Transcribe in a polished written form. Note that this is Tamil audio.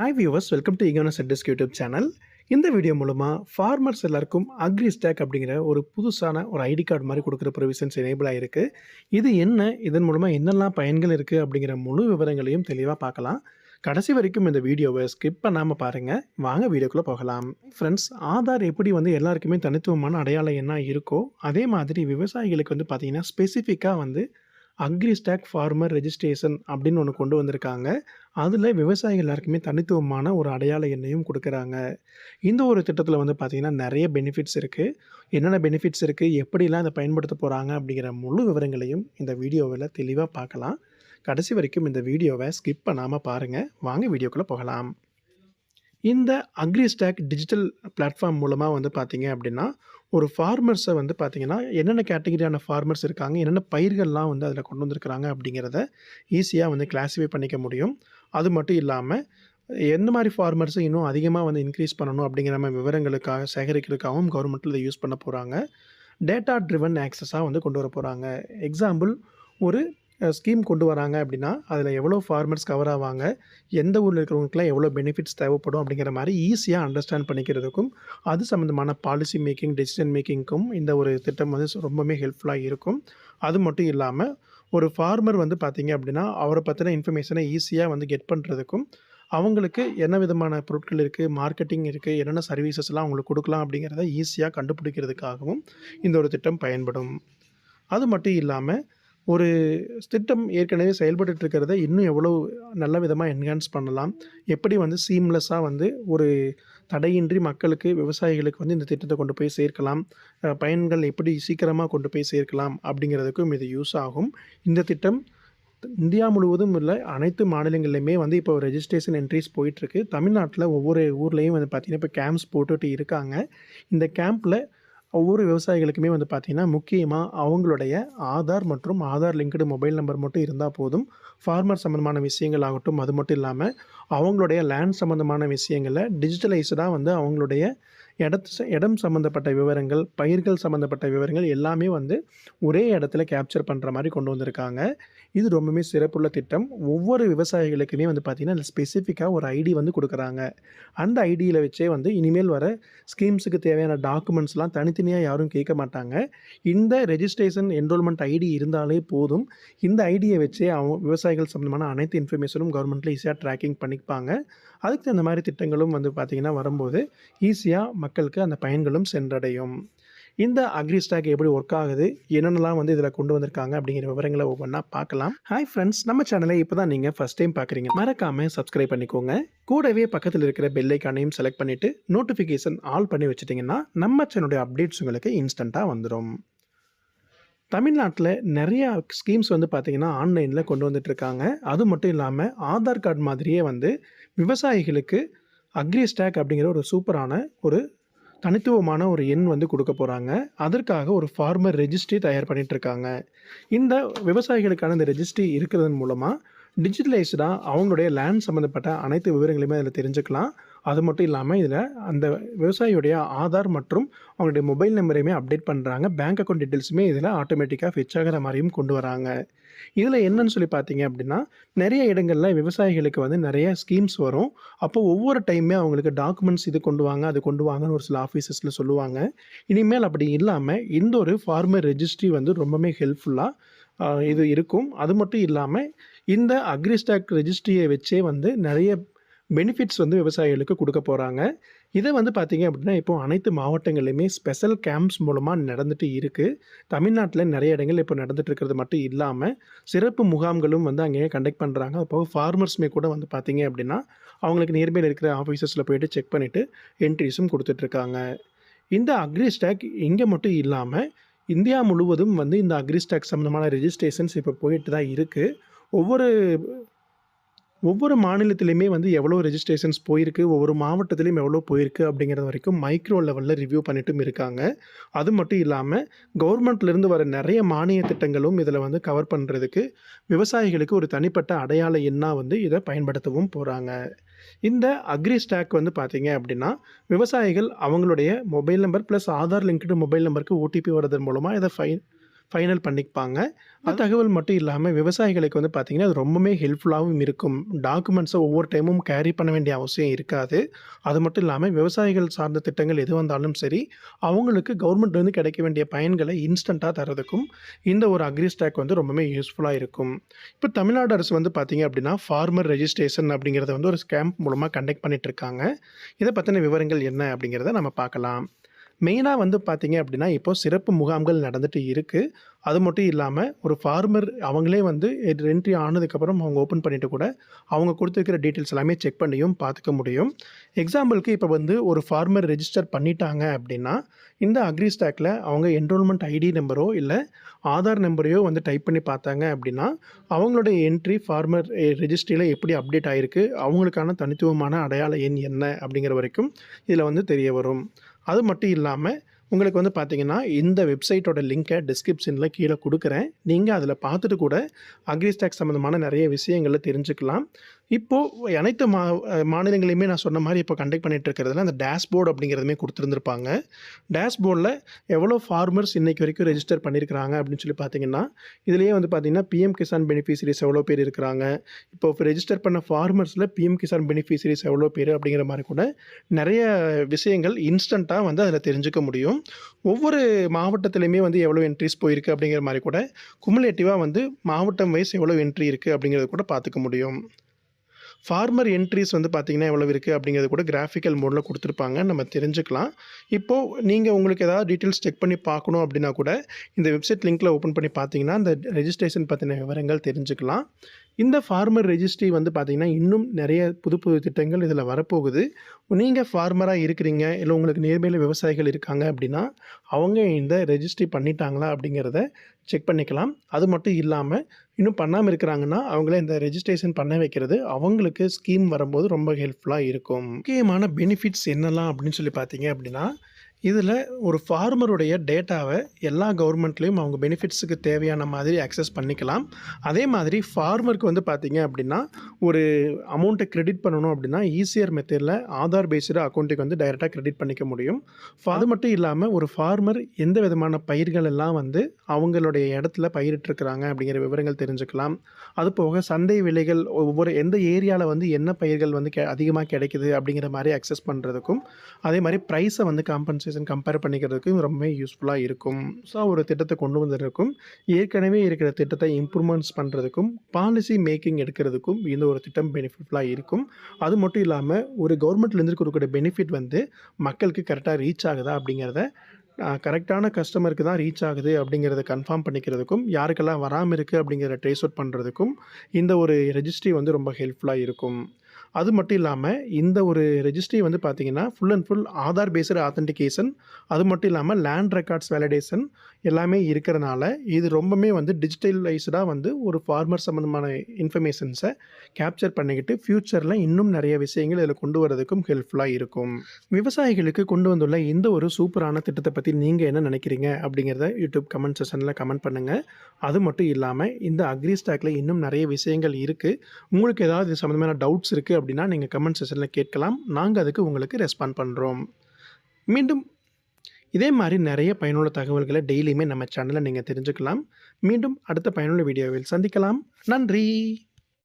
ஹாய் வியூவர்ஸ், வெல்கம் டு ஈகானஸ் அட்ரஸ் யூடியூப் சேனல். இந்த வீடியோ மூலமாக ஃபார்மர்ஸ் எல்லாருக்கும் அக்ரிஸ்டாக் அப்படிங்கிற ஒரு புதுசான ஒரு ஐடி கார்டு மாதிரி கொடுக்குற ப்ரொவிஷன்ஸ் எனேபிள் ஆகிருக்கு. இது என்ன, இதன் மூலமாக என்னெல்லாம் பயன்கள் இருக்குது அப்படிங்கிற முழு விவரங்களையும் தெளிவாக பார்க்கலாம். கடைசி வரைக்கும் இந்த வீடியோவை ஸ்கிப் பண்ணாமல் பாருங்கள். வாங்க வீடியோக்குள்ளே போகலாம். ஃப்ரெண்ட்ஸ், ஆதார் எப்படி எல்லாருக்குமே தனித்துவமான அடையாளம் என்ன இருக்கோ அதே மாதிரி விவசாயிகளுக்கு பார்த்தீங்கன்னா ஸ்பெசிஃபிக்காக அக்ரிஸ்டாக் ஃபார்மர் ரெஜிஸ்ட்ரேஷன் அப்படின்னு ஒன்று கொண்டு வந்திருக்காங்க. அதில் விவசாயிகள் எல்லாருக்குமே தனித்துவமான ஒரு அடையாள எண்ணையும் கொடுக்குறாங்க. இந்த ஒரு திட்டத்தில் பார்த்தீங்கன்னா நிறைய பெனிஃபிட்ஸ் இருக்குது. என்னென்ன பெனிஃபிட்ஸ் இருக்குது, எப்படிலாம் இதை பயன்படுத்த போகிறாங்க அப்படிங்கிற முழு விவரங்களையும் இந்த வீடியோவில் தெளிவாக பார்க்கலாம். கடைசி வரைக்கும் இந்த வீடியோவை ஸ்கிப் பண்ணாமல் பாருங்கள். வாங்க வீடியோக்குள்ளே போகலாம். இந்த அக்ரிஸ்டாக் டிஜிட்டல் பிளாட்ஃபார்ம் மூலமாக பார்த்தீங்க அப்படின்னா ஒரு ஃபார்மர்ஸை பார்த்தீங்கன்னா என்னென்ன கேட்டகரியான ஃபார்மர்ஸ் இருக்காங்க, என்னென்ன பயிர்கள்லாம் அதில் கொண்டு வந்திருக்கிறாங்க அப்படிங்கிறத ஈஸியாக கிளாஸிஃபை பண்ணிக்க முடியும். அது மட்டும் இல்லாமல் எந்த மாதிரி ஃபார்மர்ஸை இன்னும் அதிகமாக இன்க்ரீஸ் பண்ணணும் அப்படிங்கிற மாதிரி விவரங்களுக்காக சேகரிக்கிறதுக்காகவும் கவர்மெண்ட்டில் இதை யூஸ் பண்ண போகிறாங்க. டேட்டா ட்ரிவன் ஆக்சஸாக கொண்டு வர போகிறாங்க. எக்ஸாம்பிள், ஒரு ஸ்கீம் கொண்டு வராங்க அப்படின்னா அதில் எவ்வளோ ஃபார்மர்ஸ் கவர் ஆவாங்க, எந்த ஊரில் இருக்கிறவங்களுக்குலாம் எவ்வளோ பெனிஃபிட்ஸ் தேவைப்படும் அப்படிங்கிற மாதிரி ஈஸியாக அண்டர்ஸ்டாண்ட் பண்ணிக்கிறதுக்கும் அது சம்மந்தமான பாலிசி மேக்கிங், டெசிஷன் மேக்கிங்க்கும் இந்த ஒரு திட்டம் ரொம்பவே ஹெல்ப்ஃபுல்லாக இருக்கும். அது மட்டும் இல்லாமல் ஒரு ஃபார்மர் பார்த்தீங்க அப்படின்னா அவரை பற்றின இன்ஃபர்மேஷனை ஈஸியாக கெட் பண்ணுறதுக்கும், அவங்களுக்கு என்ன விதமான பொருட்கள் இருக்குது, மார்க்கெட்டிங் இருக்குது, என்னென்ன சர்வீசஸ்லாம் அவங்களுக்கு கொடுக்கலாம் அப்படிங்கிறத ஈஸியாக கண்டுபிடிக்கிறதுக்காகவும் இந்த ஒரு திட்டம் பயன்படும். அது மட்டும் இல்லாமல் ஒரு திட்டம் ஏற்கனவே செயல்பட்டு இருக்கிறத இன்னும் எவ்வளோ நல்ல விதமாக என்ஹான்ஸ் பண்ணலாம், எப்படி சீம்லெஸ்ஸாக ஒரு தடையின்றி மக்களுக்கு, விவசாயிகளுக்கு இந்த திட்டத்தை கொண்டு போய் சேர்க்கலாம், பயன்கள் எப்படி சீக்கிரமாக கொண்டு போய் சேர்க்கலாம் அப்படிங்கிறதுக்கும் இது யூஸ் ஆகும். இந்த திட்டம் இந்தியா முழுவதும் உள்ள அனைத்து மாநிலங்கள்லையுமே இப்போ ரெஜிஸ்ட்ரேஷன் என்ட்ரிஸ் போயிட்டுருக்கு. தமிழ்நாட்டில் ஒவ்வொரு ஊர்லேயும் பார்த்திங்கன்னா இப்போ கேம்ப்ஸ் போட்டுட்டு இருக்காங்க. இந்த கேம்பில் ஒவ்வொரு விவசாயிகளுக்குமே பார்த்திங்கன்னா முக்கியமாக அவங்களுடைய ஆதார் மற்றும் ஆதார் லிங்க்டு மொபைல் நம்பர் மட்டும் இருந்தால் போதும். ஃபார்மர் சம்மந்தமான விஷயங்கள் ஆகட்டும், அது மட்டும் இல்லாமல் அவங்களுடைய லேண்ட் சம்மந்தமான விஷயங்களை டிஜிட்டலைஸ்டாக அவங்களுடைய இடம் சம்மந்தப்பட்ட விவரங்கள், பயிர்கள் சம்மந்தப்பட்ட விவரங்கள் எல்லாமே ஒரே இடத்துல கேப்சர் பண்ணுற மாதிரி கொண்டு வந்திருக்காங்க. இது ரொம்பவே சிறப்புள்ள திட்டம். ஒவ்வொரு விவசாயிகளுக்குமே பார்த்திங்கன்னா ஸ்பெசிஃபிக்காக ஒரு ஐடி கொடுக்குறாங்க. அந்த ஐடியில் வச்சே இனிமேல் வர ஸ்கீம்ஸுக்கு தேவையான டாக்குமெண்ட்ஸ்லாம் தனித்தனியாக யாரும் கேட்க மாட்டாங்க. இந்த ரெஜிஸ்ட்ரேஷன் என்ரோல்மெண்ட் ஐடி இருந்தாலே போதும். இந்த ஐடியை வச்சே விவசாயிகள் சம்மந்தமான அனைத்து இன்ஃபர்மேஷனும் கவர்மெண்ட்டில் ஈஸியாக ட்ராக்கிங் பண்ணிப்பாங்க. அதுக்கு அந்த மாதிரி திட்டங்களும் பார்த்திங்கன்னா வரும்போது ஈஸியாக மக்களுக்கு அந்த பயன்களும் சென்றடையும். இந்த அக்ரிஸ்டாக் எப்படி ஒர்க் ஆகுது, என்னென்னலாம் இதில் கொண்டு வந்திருக்காங்க அப்படிங்கிற விவரங்களை ஒவ்வொன்றா பார்க்கலாம். ஹாய் ஃப்ரெண்ட்ஸ், நம்ம சேனலை இப்போ தான் நீங்கள் ஃபஸ்ட் டைம் பார்க்குறீங்க, மறக்காமல் சப்ஸ்கிரைப் பண்ணிக்கோங்க. கூடவே பக்கத்தில் இருக்கிற பெல் ஐக்கானையும் செலக்ட் பண்ணிவிட்டு நோட்டிஃபிகேஷன் ஆல் பண்ணி வச்சுட்டிங்கன்னா நம்ம சேனலுடைய அப்டேட்ஸ் உங்களுக்கு இன்ஸ்டண்ட்டாக வந்துடும். தமிழ்நாட்டில் நிறையா ஸ்கீம்ஸ் பார்த்திங்கன்னா ஆன்லைனில் கொண்டு வந்துட்டுருக்காங்க. அது மட்டும் இல்லாமல் ஆதார் கார்டு மாதிரியே விவசாயிகளுக்கு அக்ரிஸ்டாக் அப்படிங்கிற ஒரு சூப்பரான ஒரு தனித்துவமான ஒரு எண் கொடுக்க போகிறாங்க. அதற்காக ஒரு ஃபார்மர் ரெஜிஸ்ட்ரி தயார் பண்ணிகிட்ருக்காங்க. இந்த விவசாயிகளுக்கான இந்த ரெஜிஸ்ட்ரி இருக்கிறதன் மூலமாக டிஜிட்டலைஸ்டாக அவங்களுடைய லேண்ட் சம்மந்தப்பட்ட அனைத்து விவரங்களையுமே அதில் தெரிஞ்சுக்கலாம். அது மட்டும் இல்லாமல் இதில் அந்த விவசாயியுடைய ஆதார் மற்றும் அவங்களுடைய மொபைல் நம்பரையுமே அப்டேட் பண்ணுறாங்க. பேங்க் அக்கௌண்ட் டீட்டெயில்ஸுமே இதில் ஆட்டோமேட்டிக்காக ஃபெச் ஆகிற மாதிரியும் கொண்டு வராங்க. இதில் என்னன்னு சொல்லி பார்த்தீங்க அப்படின்னா, நிறைய இடங்களில் விவசாயிகளுக்கு நிறைய ஸ்கீம்ஸ் வரும். அப்போ ஒவ்வொரு டைமே அவங்களுக்கு டாக்குமெண்ட்ஸ் இது கொண்டு வாங்க, அது கொண்டு வாங்கன்னு ஒரு சில ஆஃபீஸஸில் சொல்லுவாங்க. இனிமேல் அப்படி இல்லாமல் இந்த ஒரு ஃபார்மர் ரெஜிஸ்ட்ரி ரொம்பவே ஹெல்ப்ஃபுல்லாக இது இருக்கும். அது மட்டும் இல்லாமல் இந்த அக்ரிஸ்டாக் ரெஜிஸ்ட்ரியை வச்சே நிறைய பெனிஃபிட்ஸ் விவசாயிகளுக்கு கொடுக்க போகிறாங்க. இதை பார்த்தீங்க அப்படின்னா இப்போ அனைத்து மாவட்டங்கள்லையுமே ஸ்பெஷல் கேம்ப்ஸ் மூலமாக நடந்துட்டு இருக்குது. தமிழ்நாட்டில் நிறைய இடங்கள் இப்போ நடந்துட்டு இருக்கிறது மட்டும் இல்லாமல் சிறப்பு முகாம்களும் அங்கேயே கண்டக்ட் பண்ணுறாங்க. அப்போ ஃபார்மர்ஸுமே கூட பார்த்தீங்க அப்படின்னா அவங்களுக்கு நியர்பையில் இருக்கிற ஆஃபீஸஸில் போய்ட்டு செக் பண்ணிவிட்டு என்ட்ரிஸும் கொடுத்துட்ருக்காங்க. இந்த அக்ரிஸ்டாக் இங்கே மட்டும் இல்லாமல் இந்தியா முழுவதும் இந்த அக்ரிஸ்டாக் சம்மந்தமான ரெஜிஸ்ட்ரேஷன்ஸ் இப்போ போயிட்டு தான் இருக்குது. ஒவ்வொரு மாநிலத்திலையுமே எவ்வளோ ரெஜிஸ்ட்ரேஷன்ஸ் போயிருக்கு, ஒவ்வொரு மாவட்டத்திலையும் எவ்வளோ போயிருக்கு அப்படிங்கிறது வரைக்கும் மைக்ரோ லெவலில் ரிவ்யூ பண்ணிட்டும் இருக்காங்க. அது மட்டும் இல்லாமல் கவர்மெண்ட்லேருந்து வர நிறைய மானிய திட்டங்களும் இதில் கவர் பண்ணுறதுக்கு விவசாயிகளுக்கு ஒரு தனிப்பட்ட அடையாள எண்ணாக இதை பயன்படுத்தவும் போகிறாங்க. இந்த அக்ரிஸ்டாக் பார்த்தீங்க அப்படின்னா விவசாயிகள் அவங்களுடைய mobile number plus Aadhaar linked mobile நம்பருக்கு ஓடிபி வரதன் மூலமாக இதை ஃபைனல் பண்ணிப்பாங்க. அந்த தகவல் மட்டும் இல்லாம விவசாயிகளுக்கு வந்து பார்த்தீங்கன்னா, அது ரொம்பவுமே ஹெல்ப்ஃபுல்லாவும் இருக்கும். டாக்குமெண்ட்ஸ ஒவ்வொரு டைமும் கேரி பண்ண வேண்டிய அவசியம் இருக்காது. அது மட்டும் இல்லாம விவசாயிகள் சார்ந்த திட்டங்கள் எது வந்தாலும் சரி, அவங்களுக்கு கவர்மெண்ட்லேருந்து கிடைக்க வேண்டிய பயன்களை இன்ஸ்டன்ட்டா தர்றதுக்கும் இந்த ஒரு அக்ரிஸ்டாக் வந்து ரொம்பவுமே யூஸ்ஃபுல்லா இருக்கும். இப்ப தமிழ்நாடு அரசு வந்து பார்த்தீங்க அப்படின்னா, ஃபார்மர் ரெஜிஸ்ட்ரேஷன் அப்படிங்கிறத வந்து ஒரு கேம்ப் மூலமா கண்டக்ட் பண்ணிட்டு இருக்காங்க. இத பத்தின விவரங்கள் என்ன அப்படிங்கிறத நம்ம பார்க்கலாம். மெயினா வந்து பார்த்தீங்க அப்படின்னா, இப்போ சிறப்பு முகாம்கள் நடந்துட்டு இருக்கு. அது மட்டும் இல்லாம ஒரு ஃபார்மர் அவங்களே வந்து என்ட்ரி ஆனதுக்கப்புறம் அவங்க ஓப்பன் பண்ணிட்டு கூட, அவங்க குடுத்துருக்கிற டீட்டெயில்ஸ் எல்லாமே செக் பண்ணியும் பார்த்துக்க முடியும். எக்ஸாம்பிளுக்கு இப்போ வந்து ஒரு ஃபார்மர் ரெஜிஸ்டர் பண்ணிட்டாங்க அப்படின்னா, இந்த அக்ரிஸ்டாக்ல அவங்க என்ரோல்மெண்ட் ஐடி நம்பரோ, இல்ல ஆதார் நம்பரையோ வந்து டைப் பண்ணி பார்த்தாங்க அப்படின்னா, அவங்களுடைய என்ட்ரி ஃபார்மர் ரெஜிஸ்ட்ரியில எப்படி அப்டேட் ஆயிருக்கு, அவங்களுக்கான தனித்துவமான அடையாள எண் என்ன அப்படிங்கிற வரைக்கும் இதில வந்து தெரிய வரும். அது மட்டும் இல்லாம, உங்களுக்கு வந்து பார்த்தீங்கன்னா, இந்த வெப்சைட்டோட லிங்க்க டிஸ்கிரிப்ஷன்ல கீழ குடுக்குறேன். நீங்க அதில பார்த்துட்டு கூட அக்ரிஸ்டாக் சம்மந்தமான நெறைய விஷயங்கள தெரிஞ்சுக்கலாம். இப்போ அனைத்து மாநிலங்களையுமே நான் சொன்ன மாரி இப்போ கண்டக்ட் பண்ணிட்டு இருக்கிறதுல அந்த டேஷ்போர்ட் அப்படிங்கிறதுமே குடுத்துருந்துருப்பாங்க. டேஷ்போர்ட்ல எவ்வளோ ஃபார்மர்ஸ் இன்னைக்கு வரைக்கும் ரெஜிஸ்டர் பண்ணியிருக்கிறாங்க அப்படின்னு சொல்லி பார்த்தீங்கன்னா, இதிலேயே வந்து பார்த்தீங்கன்னா, பிஎம் கிசான் பெனிஃபிஷரீஸ் எவ்வளோ பேர் இருக்கிறாங்க. இப்போ ரெஜிஸ்டர் பண்ண ஃபார்மர்ஸ்ல பிஎம் கிசான் பெனிஃபிஷரீஸ் எவ்வளோ பேரு அப்படிங்கிற மாரி கூட நெறைய விஷயங்கள் இன்ஸ்டன்ட்டா வந்து அதில தெரிஞ்சுக்க முடியும். ஒவ்வொரு மாவட்டத்திலயுமே வந்து எவ்வளோ என்ட்ரீஸ் போயிருக்கு அப்படிங்கிற மாரி கூட குமுலேட்டிவா வந்து மாவட்டம் வைஸ் எவ்வளோ என்ட்ரி இருக்கு அப்படிங்கிறத கூட பார்த்துக்க முடியும். ஃபார்மர் என்ட்ரீஸ் வந்து பார்த்தீங்கன்னா, எவ்வளவு இருக்கு அப்படிங்கிறது கூட கிராஃபிக்கல் மோட்ல குடுத்துருப்பாங்க. நம்ம தெரிஞ்சுக்கலாம். இப்போ நீங்க உங்களுக்கு ஏதாவது டீட்டெயில்ஸ் செக் பண்ணி பார்க்கணும் அப்படின்னா கூட, இந்த வெப்சைட் லிங்க்ல ஓப்பன் பண்ணி பார்த்தீங்கன்னா, அந்த ரெஜிஸ்ட்ரேஷன் பத்தின விவரங்கள் தெரிஞ்சுக்கலாம். இந்த ஃபார்மர் ரெஜிஸ்ட்ரி வந்து பார்த்தீங்கன்னா, இன்னும் நெறைய புது புது திட்டங்கள் இதில வரப்போகுது. நீங்க ஃபார்மரா இருக்கிறீங்க, இல்ல உங்களுக்கு நியர்பைல விவசாயிகள் இருக்காங்க அப்படின்னா, அவங்க இந்த ரெஜிஸ்ட்ரி பண்ணிட்டாங்களா அப்படிங்கிறத செக் பண்ணிக்கலாம். அது மட்டும் இல்லாம, இன்னும் பண்ணாம இருக்கிறாங்கன்னா, அவங்கள இந்த ரெஜிஸ்ட்ரேஷன் பண்ண வைக்கிறது அவங்களுக்கு ஸ்கீம் வரும்போது ரொம்ப ஹெல்ப்ஃபுல்லா இருக்கும். முக்கியமான பெனிஃபிட்ஸ் என்னலாம் அப்படின்னு சொல்லி பார்த்தீங்க அப்படின்னா, இதில ஒரு ஃபார்மருடைய டேட்டாவ எல்லா கவர்மெண்ட்லயும் அவங்க பெனிஃபிட்ஸுக்கு தேவையான மாதிரி ஆக்சஸ் பண்ணிக்கலாம். அதே மாதிரி ஃபார்மருக்கு வந்து பார்த்தீங்க அப்படின்னா, ஒரு அமௌண்ட்ட கிரெடிட் பண்ணணும் அப்படின்னா, ஈஸியர் மெத்தட்ல ஆதார் பேஸ்டு அக்கவுண்ட்டுக்கு வந்து டைரக்ட்டா கிரெடிட் பண்ணிக்க முடியும். அது மட்டும் இல்லாம ஒரு ஃபார்மர் எந்த விதமான பயிர்கள் எல்லாம் வந்து அவங்களுடைய இடத்துல பயிரிட்டுருக்கிறாங்க அப்படிங்கிற விவரங்கள் தெரிஞ்சுக்கலாம். அதுபோக சந்தை விலைகள் ஒவ்வொரு எந்த ஏரியால வந்து என்ன பயிர்கள் வந்து அதிகமா கிடைக்குது அப்படிங்கிற மாரி அக்சஸ் பண்றதுக்கும், அதே மாரி பிரைஸ வந்து கம்பேர் பண்ணிக்கிறதுக்கும் ரொம்பவே யூஸ்ஃபுல்லா இருக்கும். ஒரு திட்டத்த கொண்டு வந்ததற்கும், ஏற்கனவே இருக்கிற திட்டத்தை இம்ப்ரூவ்மெண்ட்ஸ் பண்றதுக்கும், பாலிசி மேக்கிங் எடுக்கிறதுக்கும் இந்த ஒரு திட்டம் பெனிஃபிட்ஃபுல்லா இருக்கும். அது மட்டும் இல்லாம ஒரு கவர்மெண்ட்லேருந்து குடுக்குற பெனிஃபிட் வந்து மக்களுக்கு கரெக்ட்டா ரீச் ஆகுதா அப்படிங்கிறத கரெக்ட்டான கஸ்டமருக்கு தான் ரீச் ஆகுது அப்படிங்கிறத கன்ஃபார்ம் பண்ணிக்கிறதுக்கும், யாருக்கெல்லாம் வராம இருக்கு அப்படிங்கிறத ட்ரேஸ் அவுட் பண்றதுக்கும் இந்த ஒரு ரெஜிஸ்ட்ரி வந்து ரொம்ப ஹெல்ப்ஃபுல்லா இருக்கும். அது மட்டும் இல்லாம, இந்த ஒரு ரெஜிஸ்ட்ரி வந்து பார்த்தீங்கன்னா, full and full Aadhaar based authentication, அது மட்டும் இல்லாம லேண்ட் ரெக்கார்ட்ஸ் வேலிடேஷன் எல்லாமே இருக்கிறனால, இது ரொம்பவுமே வந்து டிஜிட்டலைஸ்டா வந்து ஒரு ஃபார்மர் சம்மந்தமான இன்ஃபர்மேஷன்ஸ கேப்சர் பண்ணிக்கிட்டு, ஃபியூச்சர்ல இன்னும் நெறைய விஷயங்கள் இதில கொண்டு வரதுக்கும் ஹெல்ப்ஃபுல்லா இருக்கும். விவசாயிகளுக்கு கொண்டு வந்துள்ள இந்த ஒரு சூப்பரான திட்டத்த பத்தி நீங்க என்ன நினைக்கிறீங்க? அப்படிங்கிறத யூடியூப் கமெண்ட் செக்ஷன்ல கமெண்ட் பண்ணுங்க. அது மட்டும் இல்லாம, இந்த அக்ரிஸ்டாக்ல இன்னும் நெறைய விஷயங்கள் இருக்கு. உங்களுக்கு ஏதாவது இது சம்மந்தமான டவுட்ஸ் இருக்கு அப்படின்னா, நீங்க கமெண்ட் செக்ஷன்ல கேட்கலாம். நாங்க அதுக்கு உங்களுக்கு ரெஸ்பாண்ட் பண்றோம். மீண்டும் இதே மாரி நெறைய பயனுள்ள தகவல்கள டெய்லியுமே நம்ம சேனல்ல நீங்க தெரிஞ்சுக்கலாம். மீண்டும் அடுத்த பயனுள்ள வீடியோவில் சந்திக்கலாம். நன்றி!